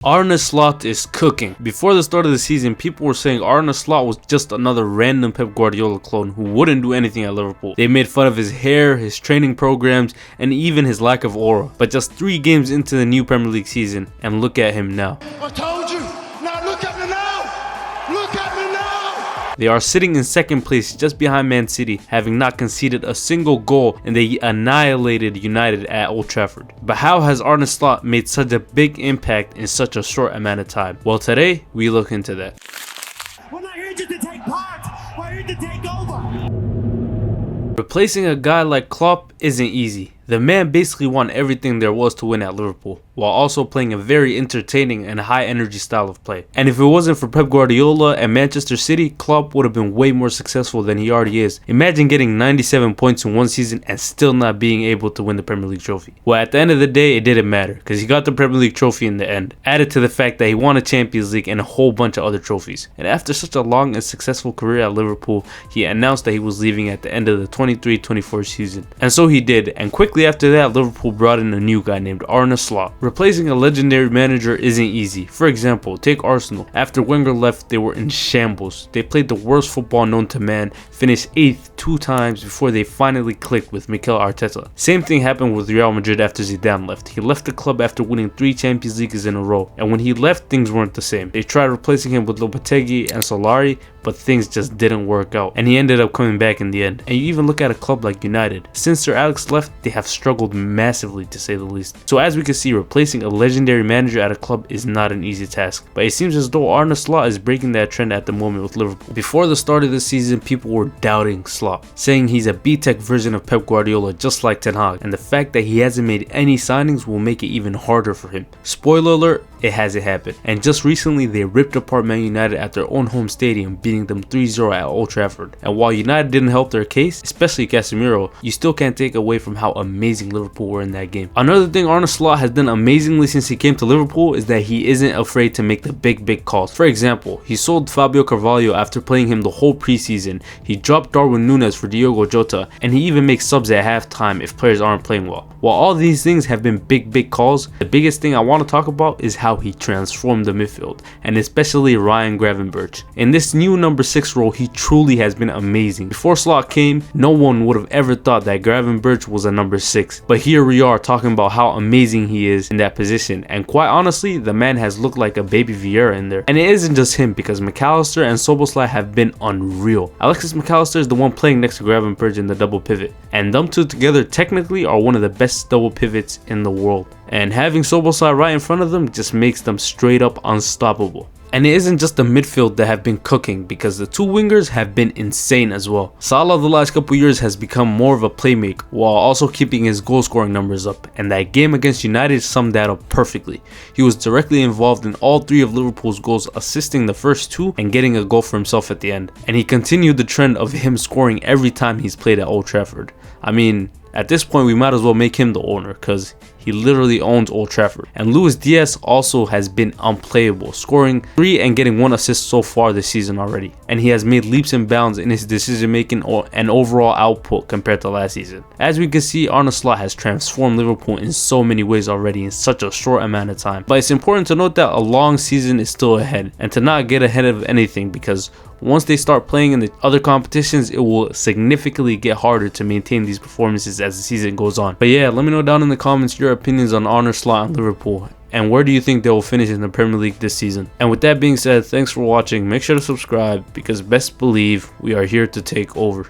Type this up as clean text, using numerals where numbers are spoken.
Arne Slot is cooking. Before the start of the season, people were saying Arne Slot was just another random Pep Guardiola clone who wouldn't do anything at Liverpool. They made fun of his hair, his training programs, and even his lack of aura. But just 3 games into the new Premier League season, and look at him now. I told you! Now look at me now! Look at me now! They are sitting in second place just behind Man City, having not conceded a single goal, and they annihilated United at Old Trafford. But how has Arne Slot made such a big impact in such a short amount of time? Well, today we look into that. We're not here just to take part! We're here to take over! Replacing a guy like Klopp isn't easy. The man basically won everything there was to win at Liverpool, while also playing a very entertaining and high energy style of play. And if it wasn't for Pep Guardiola and Manchester City, Klopp would have been way more successful than he already is. Imagine getting 97 points in one season and still not being able to win the Premier League trophy. Well, at the end of the day, it didn't matter, because he got the Premier League trophy in the end, added to the fact that he won a Champions League and a whole bunch of other trophies. And after such a long and successful career at Liverpool, he announced that he was leaving at the end of the 23-24 season. And so he did, and quickly after that, Liverpool brought in a new guy named Arne Slot. Replacing a legendary manager isn't easy. For example, take Arsenal. After Wenger left, they were in shambles. They played the worst football known to man, finished 8th 2 times before they finally clicked with Mikel Arteta. Same thing happened with Real Madrid after Zidane left. He left the club after winning 3 Champions Leagues in a row, and when he left, things weren't the same. They tried replacing him with Lopetegui and Solari, but things just didn't work out, and he ended up coming back in the end. And you even look at a club like United. Since Sir Alex left, they have struggled massively, to say the least. So as we can see, replacing a legendary manager at a club is not an easy task, but it seems as though Arne Slot is breaking that trend at the moment with Liverpool. Before the start of the season, people were doubting Slot, saying he's a B-Tech version of Pep Guardiola, just like Ten Hag, and the fact that he hasn't made any signings will make it even harder for him. Spoiler alert, it hasn't happened. And just recently, they ripped apart Man United at their own home stadium, beating them 3-0 at Old Trafford. And while United didn't help their case, especially Casemiro, you still can't take away from how amazing Liverpool were in that game. Another thing Arne Slot has done amazingly since he came to Liverpool is that he isn't afraid to make the big calls. For example, he sold Fabio Carvalho after playing him the whole preseason. He dropped Darwin Núñez for Diogo Jota, and he even makes subs at halftime if players aren't playing well. While all these things have been big calls, the biggest thing I want to talk about is how he transformed the midfield, and especially Ryan Gravenberch. In this new number 6 role, he truly has been amazing. Before Slot came, no one would have ever thought that Gravenberch was a number 6, but here we are talking about how amazing he is in that position, and quite honestly, the man has looked like a baby Vieira in there. And it isn't just him, because McAllister and Szoboszlai have been unreal. Alexis McAllister is the one playing next to Gravenberch in the double pivot, and them two together technically are one of the best double pivots in the world. And having Szoboszlai right in front of them just makes them straight up unstoppable. And it isn't just the midfield that have been cooking, because the 2 wingers have been insane as well. Salah the last couple years has become more of a playmaker, while also keeping his goal scoring numbers up, and that game against United summed that up perfectly. He was directly involved in all 3 of Liverpool's goals, assisting the first 2 and getting a goal for himself at the end. And he continued the trend of him scoring every time he's played at Old Trafford. I mean, at this point we might as well make him the owner, because he literally owns Old Trafford. And Luis Diaz also has been unplayable, scoring 3 and getting 1 assist so far this season already. And he has made leaps and bounds in his decision making and overall output compared to last season. As we can see, Arne Slot has transformed Liverpool in so many ways already in such a short amount of time. But it's important to note that a long season is still ahead, and to not get ahead of anything, because once they start playing in the other competitions, it will significantly get harder to maintain these performances as the season goes on. But yeah, let me know down in the comments your opinions on Arne Slot and Liverpool, and where do you think they will finish in the Premier League this season. And with that being said, thanks for watching. Make sure to subscribe, because best believe we are here to take over.